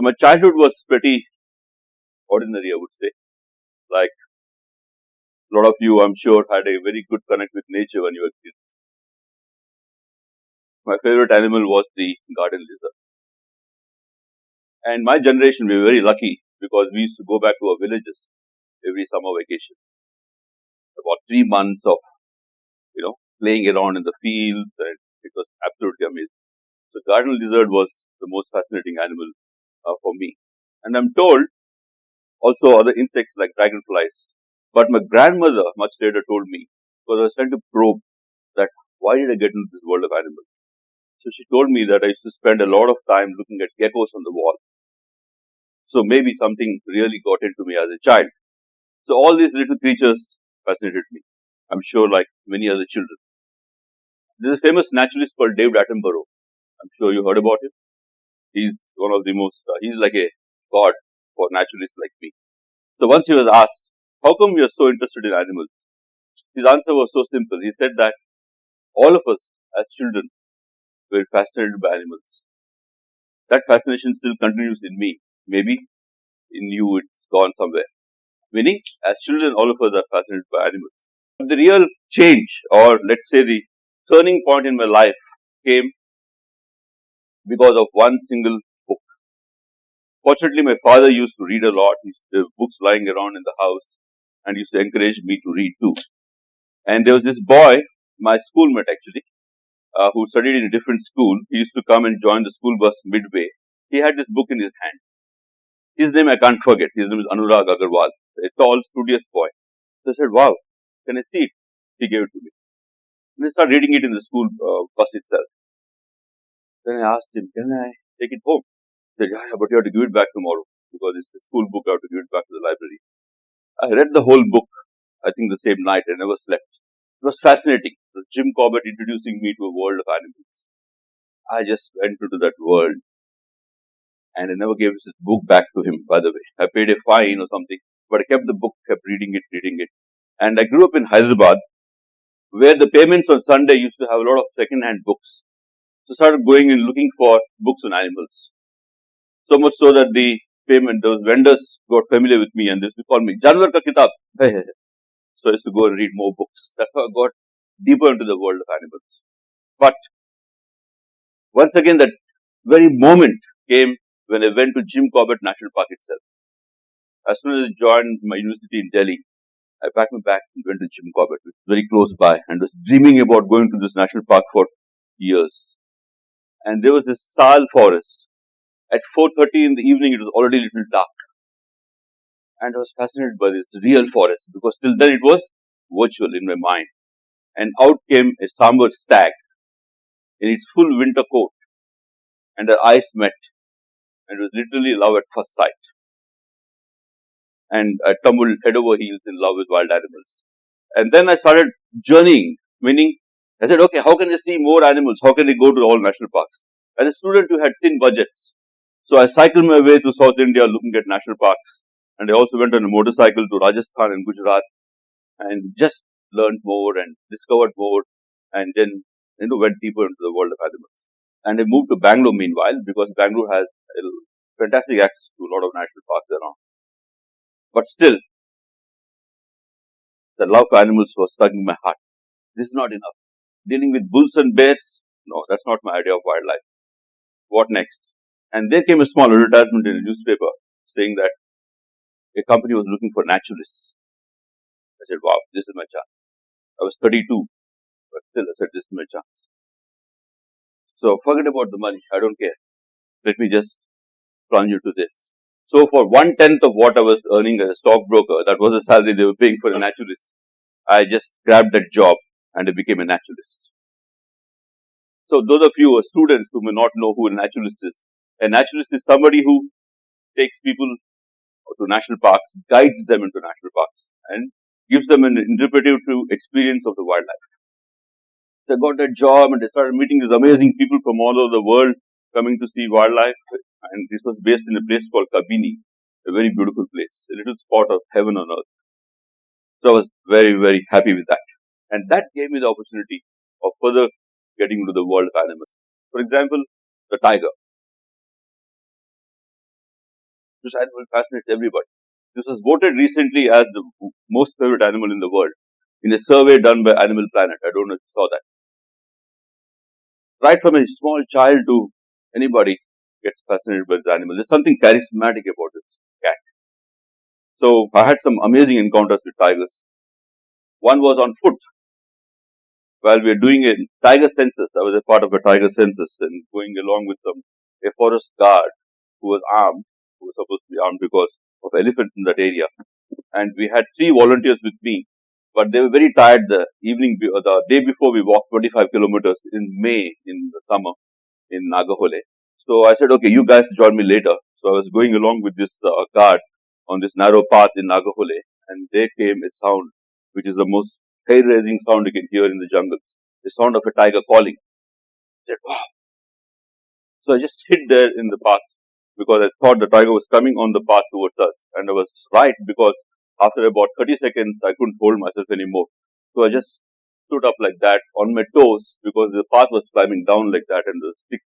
my childhood was pretty ordinary, I would say. Like a lot of you, I'm sure, had a very good connect with nature when you were kids. My favorite animal was the garden lizard. And my generation, we were very lucky because we used to go back to our villages every summer vacation. About 3 months of, playing around in the fields, and it was absolutely amazing. So garden lizard was the most fascinating animal for me. And I'm told also other insects like dragonflies. But my grandmother much later told me, because I was trying to probe that why did I get into this world of animals? So she told me that I used to spend a lot of time looking at geckos on the wall. So maybe something really got into me as a child. So all these little creatures fascinated me. I'm sure like many other children. There's a famous naturalist called David Attenborough. I'm sure you heard about him. He's one of the most, he's like a god for naturalists like me. So once he was asked, how come you are so interested in animals? His answer was so simple. He said that all of us as children were fascinated by animals. That fascination still continues in me. Maybe in you it's gone somewhere. Meaning, as children, all of us are fascinated by animals. But the real change, or let's say the turning point in my life, came because of one single book. Fortunately, my father used to read a lot. He used to have books lying around in the house and used to encourage me to read too. And there was this boy, my schoolmate actually, who studied in a different school. He used to come and join the school bus midway. He had this book in his hand. His name I can't forget. His name is Anurag Agarwal, a tall, studious boy. So I said, wow, can I see it? He gave it to me. And I started reading it in the school bus itself. Then I asked him, can I take it home? He said, yeah, but you have to give it back tomorrow because it's a school book. I have to give it back to the library. I read the whole book, I think the same night. I never slept. It was fascinating. It was Jim Corbett introducing me to a world of animals. I just went into that world. And I never gave this book back to him, by the way. I paid a fine or something, but I kept the book, kept reading it. And I grew up in Hyderabad, where the payments on Sunday used to have a lot of second-hand books. So I started going and looking for books on animals. So much so that those vendors got familiar with me and they used to call me, Janwar ka kitab. So I used to go and read more books. That's how I got deeper into the world of animals. But once again, that very moment came when I went to Jim Corbett National Park itself. As soon as I joined my university in Delhi, I packed my bag and went to Jim Corbett, which was very close by, and was dreaming about going to this national park for years. And there was this sal forest. At 4:30 in the evening, it was already a little dark. And I was fascinated by this real forest, because till then it was virtual in my mind. And out came a somber stag in its full winter coat, and our eyes met, and it was literally love at first sight. And I tumbled head over heels in love with wild animals. And then I started journeying, meaning I said, okay, how can I see more animals? How can I go to all national parks? As a student who had thin budgets, so I cycled my way to South India looking at national parks. And I also went on a motorcycle to Rajasthan and Gujarat and just learned more and discovered more, and then went deeper into the world of animals. And I moved to Bangalore meanwhile, because Bangalore has fantastic access to a lot of national parks around. But still, the love for animals was stuck in my heart. This is not enough. Dealing with bulls and bears? No, that's not my idea of wildlife. What next? And there came a small advertisement in a newspaper saying that a company was looking for naturalists. I said, wow, this is my chance. I was 32, but still I said, this is my chance. So forget about the money. I don't care. Let me just plunge into this. So for 1/10 of what I was earning as a stockbroker, that was the salary they were paying for a naturalist, I just grabbed that job and I became a naturalist. So those of you who are students who may not know who a naturalist is somebody who takes people to national parks, guides them into national parks, and gives them an interpretive experience of the wildlife. So I got that job and I started meeting these amazing people from all over the world coming to see wildlife. And this was based in a place called Kabini, a very beautiful place, a little spot of heaven on earth. So I was very, very happy with that. And that gave me the opportunity of further getting into the world of animals. For example, the tiger. This animal fascinates everybody. This was voted recently as the most favorite animal in the world in a survey done by Animal Planet. I don't know if you saw that. Right from a small child to anybody gets fascinated by this animal. There's something charismatic about this cat. So I had some amazing encounters with tigers. One was on foot. While we were doing a tiger census, I was a part of a tiger census and going along with a forest guard who was armed, who was supposed to be armed because of elephants in that area. And we had 3 volunteers with me, but they were very tired the day before we walked 25 kilometers in May in the summer in Nagahole. So I said, okay, you guys join me later. So I was going along with this guard on this narrow path in Nagahole, and there came a sound which is the most hair-raising sound you can hear in the jungle. The sound of a tiger calling. I said, wow. So I just hid there in the path because I thought the tiger was coming on the path towards us. And I was right because after about 30 seconds, I couldn't hold myself anymore. So I just stood up like that on my toes because the path was climbing down like that and the thick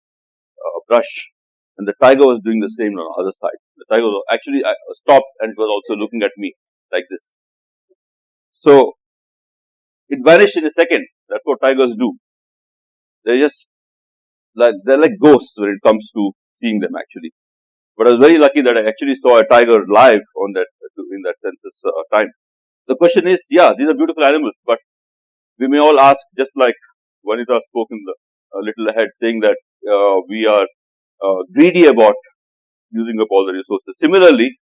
brush. And the tiger was doing the same on the other side. The tiger was actually stopped and it was also looking at me like this. So it vanished in a second. That's what tigers do. They're like ghosts when it comes to seeing them actually. But I was very lucky that I actually saw a tiger live in that census time. The question is, yeah, these are beautiful animals, but we may all ask, just like Vanita spoke in the little ahead, saying that we are greedy about using up all the resources. Similarly,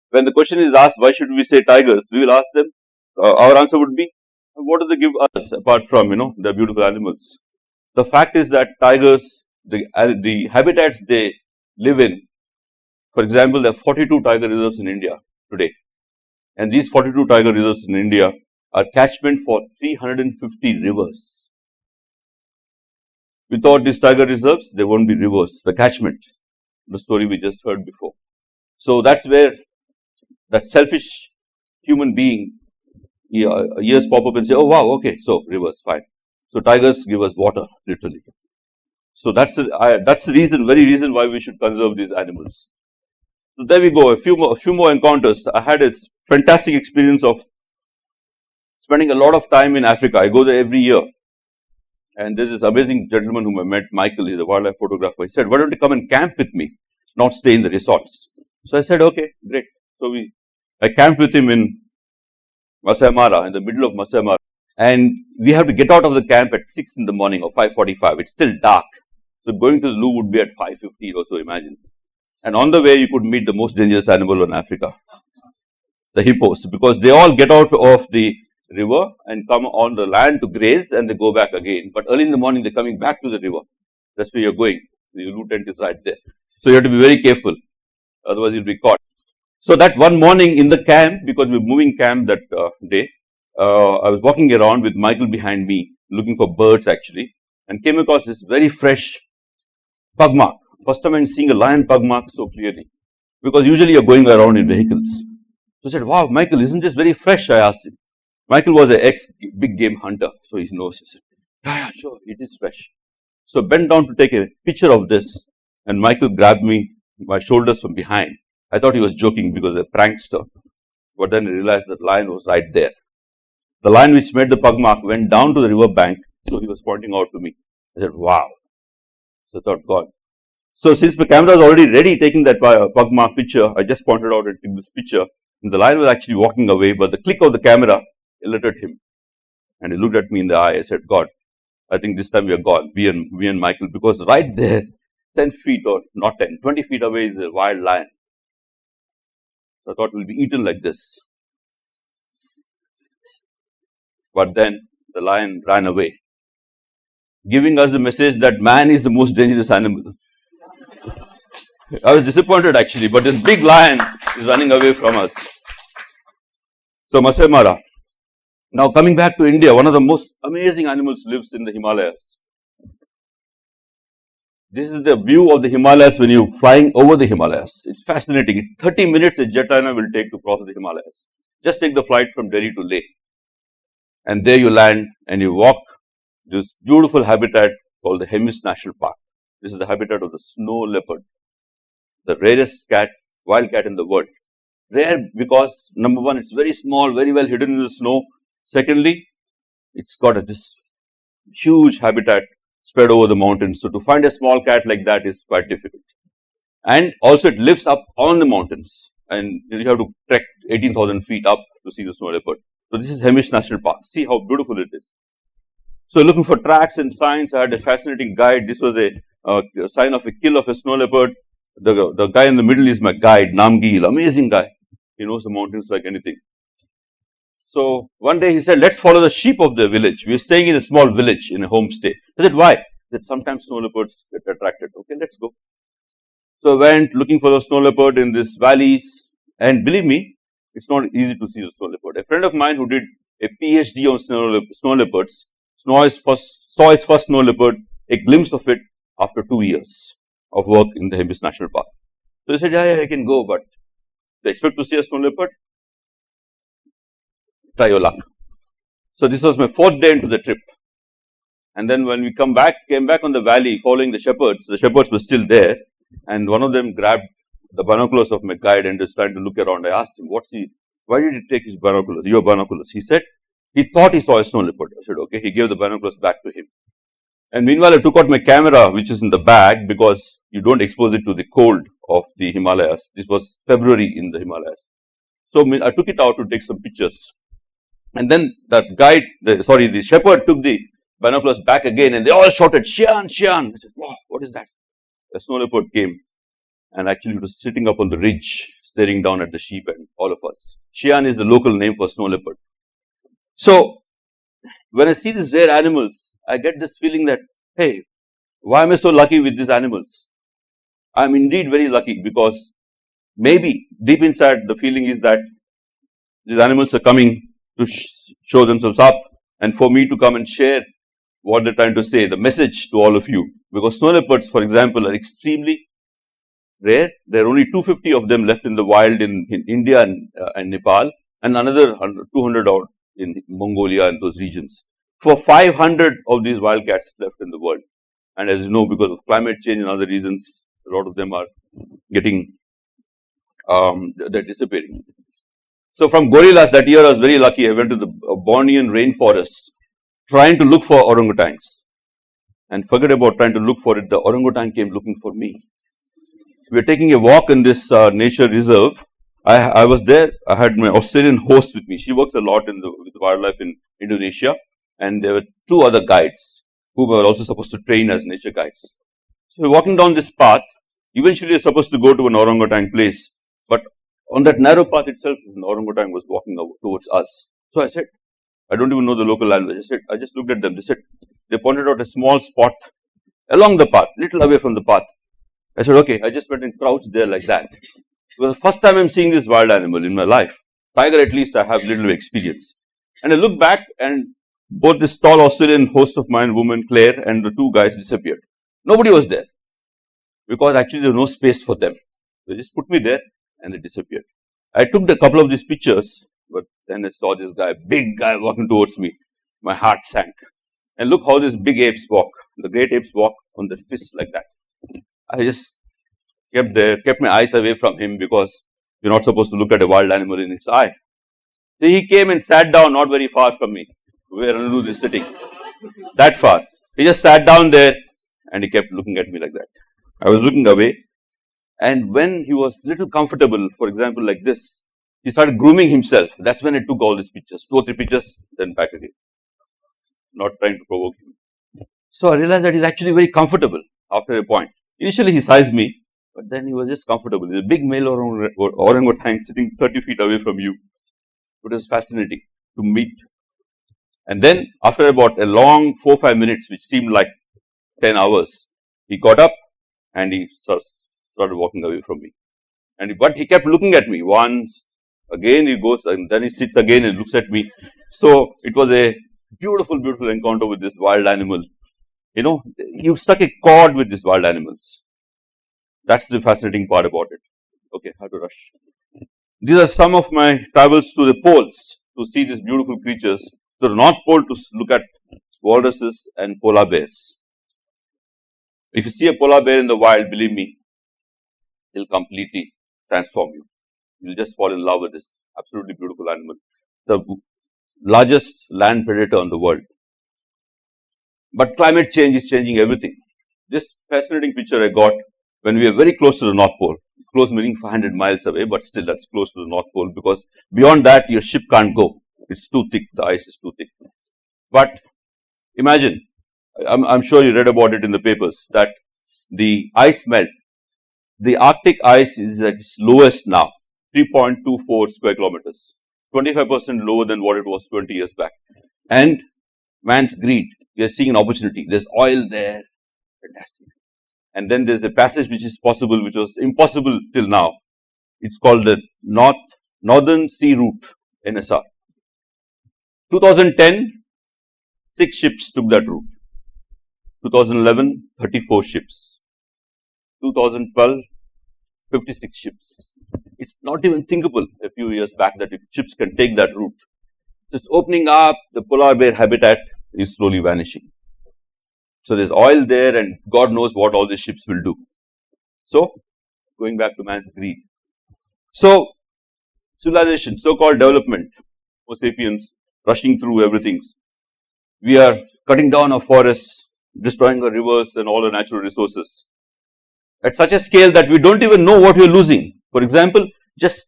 when the question is asked, why should we say tigers, we will ask them, our answer would be, what do they give us apart from, the beautiful animals? The fact is that tigers, the habitats they live in, for example, there are 42 tiger reserves in India today. And these 42 tiger reserves in India are catchment for 350 rivers. Without these tiger reserves, there won't be rivers, the catchment, the story we just heard before. So that's where that selfish human being ears pop up and say, oh wow, okay, so rivers, fine. So tigers give us water, literally. So that's the very reason why we should conserve these animals. So there we go, a few more encounters. I had a fantastic experience of spending a lot of time in Africa. I go there every year. And there's this amazing gentleman whom I met, Michael, he's a wildlife photographer. He said, why don't you come and camp with me, not stay in the resorts? So I said, okay, great. So I camped with him in Masai Mara, in the middle of Masai Mara. And we have to get out of the camp at 6 in the morning or 5:45. It's still dark. So going to the loo would be at 5:15 or so, imagine. And on the way, you could meet the most dangerous animal in Africa, the hippos, because they all get out of the river and come on the land to graze and they go back again. But early in the morning, they're coming back to the river. That's where you're going. The loo tent is right there. So you have to be very careful. Otherwise, you'll be caught. So that one morning in the camp, because we were moving camp that day, I was walking around with Michael behind me, looking for birds actually, and came across this very fresh pug mark. First time I'm seeing a lion pug mark so clearly, because usually you're going around in vehicles. So I said, wow, Michael, isn't this very fresh? I asked him. Michael was an ex-big game hunter, so he knows. He said, yeah, sure, it is fresh. So I bent down to take a picture of this, and Michael grabbed my shoulders from behind. I thought he was joking because a prankster, but then I realized that lion was right there. The lion which made the pug mark went down to the river bank, so he was pointing out to me. I said, wow. So I thought, God. So since my camera was already ready taking that pug mark picture, I just pointed out and took this picture. And the lion was actually walking away, but the click of the camera alerted him. And he looked at me in the eye. I said, God, I think this time we are gone, we and Michael, because right there, 10 feet or not 10, 20 feet away is a wild lion. So I thought we'll be eaten like this. But then the lion ran away, giving us the message that man is the most dangerous animal. I was disappointed actually, but this big lion is running away from us. So Masai Mara. Now coming back to India, one of the most amazing animals lives in the Himalayas. This is the view of the Himalayas when you're flying over the Himalayas. It's fascinating. It's 30 minutes a jetliner will take to cross the Himalayas. Just take the flight from Delhi to Leh. And there you land and you walk this beautiful habitat called the Hippos National Park. This is the habitat of the snow leopard. the rarest cat, wild cat in the world. Rare because number one, it's very small, very well hidden in the snow. Secondly, it's got this huge habitat spread over the mountains. So to find a small cat like that is quite difficult. And also it lives up on the mountains, and you have to trek 18,000 feet up to see the snow leopard. So this is Himalayas National Park. See how beautiful it is. So looking for tracks and signs, I had a fascinating guide. This was a sign of a kill of a snow leopard. The guy in the middle is my guide, Namgil, amazing guy. He knows the mountains like anything. So one day he said, let's follow the sheep of the village. We are staying in a small village in a homestay. I said, why? He said, sometimes snow leopards get attracted. Okay, let's go. So I went looking for the snow leopard in these valleys, and believe me, it's not easy to see the snow leopard. A friend of mine who did a PhD on snow leopards saw his first snow leopard, a glimpse of it after 2 years of work in the Himalayas National Park. So he said, yeah, I can go, but they expect to see a snow leopard? Try your luck. So this was my 4th day into the trip. And then when we came back on the valley following the shepherds were still there, and one of them grabbed the binoculars of my guide and was trying to look around. I asked him, why did he take his binoculars, your binoculars? He said, he thought he saw a snow leopard. I said, okay. He gave the binoculars back to him. And meanwhile, I took out my camera, which is in the bag, because you don't expose it to the cold of the Himalayas. This was February in the Himalayas. So I took it out to take some pictures. And then that guide, the shepherd took the binoculars back again, and they all shouted, Shian, Shian. I said, wow, what is that? A snow leopard came, and actually it was sitting up on the ridge, staring down at the sheep and all of us. Shian is the local name for snow leopard. So when I see these rare animals, I get this feeling that, hey, why am I so lucky with these animals? I am indeed very lucky, because maybe deep inside the feeling is that these animals are coming to show themselves up, and for me to come and share what they're trying to say, the message to all of you. Because snow leopards, for example, are extremely rare. There are only 250 of them left in the wild in India and Nepal, and another 200 odd in Mongolia and those regions. For 500 of these wildcats left in the world. And as you know, because of climate change and other reasons, a lot of them are getting, they're disappearing. So from gorillas, that year I was very lucky. I went to the Bornean rainforest trying to look for orangutans. And forget about trying to look for it, the orangutan came looking for me. We were taking a walk in this nature reserve. I was there. I had my Australian host with me. She works a lot with wildlife in Indonesia. And there were 2 other guides who were also supposed to train as nature guides. So we're walking down this path. Eventually, we're supposed to go to an orangutan place. But on that narrow path itself, an orangutan was walking towards us. So I said, I don't even know the local language. I just looked at them. They pointed out a small spot along the path, little away from the path. I said, okay. I just went and crouched there like that. It was the first time I'm seeing this wild animal in my life. Tiger, at least, I have little experience. And I looked back, and both this tall Australian host of mine, woman Claire, and the 2 guys disappeared. Nobody was there, because actually there was no space for them. They just put me there and they disappeared. I took a couple of these pictures, but then I saw this guy, big guy walking towards me. My heart sank. And look how these big apes walk. The great apes walk on their fists like that. I just kept my eyes away from him, because you're not supposed to look at a wild animal in its eye. So he came and sat down not very far from me, where Anirudh is sitting, that far. He just sat down there and he kept looking at me like that. I was looking away, and when he was little comfortable, for example like this, he started grooming himself. That's when I took all these pictures, 2 or 3 pictures, then back again, not trying to provoke him. So I realized that he's actually very comfortable after a point. Initially he sized me, but then he was just comfortable. He's a big male orangutan sitting 30 feet away from you. It was fascinating to meet. And then after about a long 4 or 5 minutes, which seemed like 10 hours, he got up and he started walking away from me. But he kept looking at me once, again he goes, and then he sits again and looks at me. So it was a beautiful, beautiful encounter with this wild animal. You know, you struck a chord with these wild animals. That's the fascinating part about it. Okay, I have to rush. These are some of my travels to the poles to see these beautiful creatures. To the North Pole to look at walruses and polar bears. If you see a polar bear in the wild, believe me, It'll completely transform you. You'll just fall in love with this absolutely beautiful animal. The largest land predator in the world. But climate change is changing everything. This fascinating picture I got when we are very close to the North Pole. Close meaning 500 miles away, but still that's close to the North Pole, because beyond that your ship can't go. It's too thick, the ice is too thick. But imagine, I'm sure you read about it in the papers, that the ice melt, the Arctic ice is at its lowest now, 3.24 square kilometers, 25% lower than what it was 20 years back. And man's greed, we are seeing an opportunity. There's oil there, fantastic. And then there's a passage which is possible, which was impossible till now. It's called the Northern Sea Route, NSR. 2010, 6 ships took that route. 2011, 34 ships. 2012, 56 ships. It's not even thinkable a few years back that ships can take that route. It's opening up, the polar bear habitat is slowly vanishing. So there's oil there, and God knows what all these ships will do. So, going back to man's greed. So, civilization, so-called development, Homo sapiens, rushing through everything. We are cutting down our forests, destroying our rivers and all the natural resources at such a scale that we don't even know what we are losing. For example, just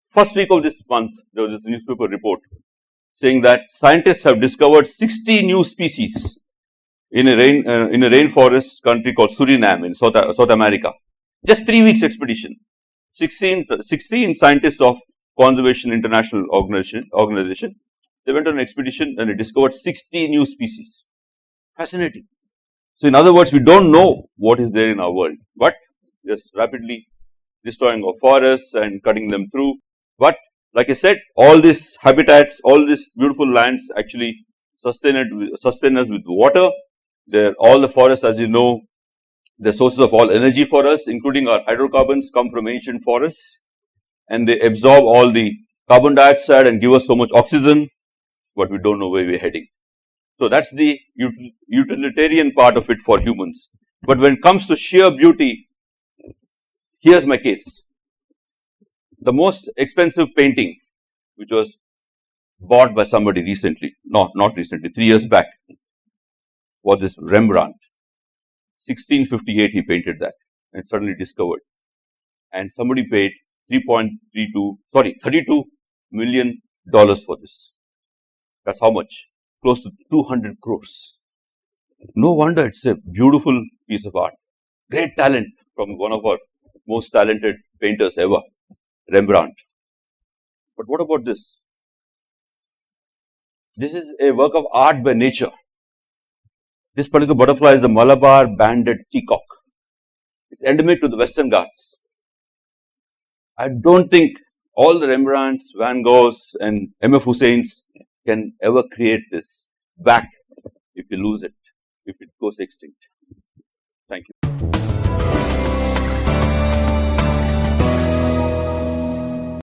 first week of this month, there was this newspaper report saying that scientists have discovered 60 new species in a rainforest country called Suriname in South America. Just 3 weeks expedition. 16 scientists of Conservation International Organization, they went on an expedition and they discovered 60 new species. Fascinating. So in other words, we don't know what is there in our world, but just rapidly destroying our forests and cutting them through. But like I said, all these habitats, all these beautiful lands actually sustain us with water. All the forests, as you know, the sources of all energy for us, including our hydrocarbons, come from ancient forests, and they absorb all the carbon dioxide and give us so much oxygen, but we don't know where we're heading. So that's the utilitarian part of it for humans. But when it comes to sheer beauty, here's my case. The most expensive painting, which was bought by somebody recently, not recently, 3 years back, was this Rembrandt. 1658 he painted that and suddenly discovered. And somebody paid $32 million for this. That's how much? Close to 200 crores. No wonder it's a beautiful piece of art. Great talent from one of our most talented painters ever, Rembrandt. But what about this? This is a work of art by nature. This particular butterfly is the Malabar banded peacock. It's endemic to the Western Ghats. I don't think all the Rembrandts, Van Goghs and M.F. Hussains can ever create this back if you lose it, if it goes extinct. Thank you.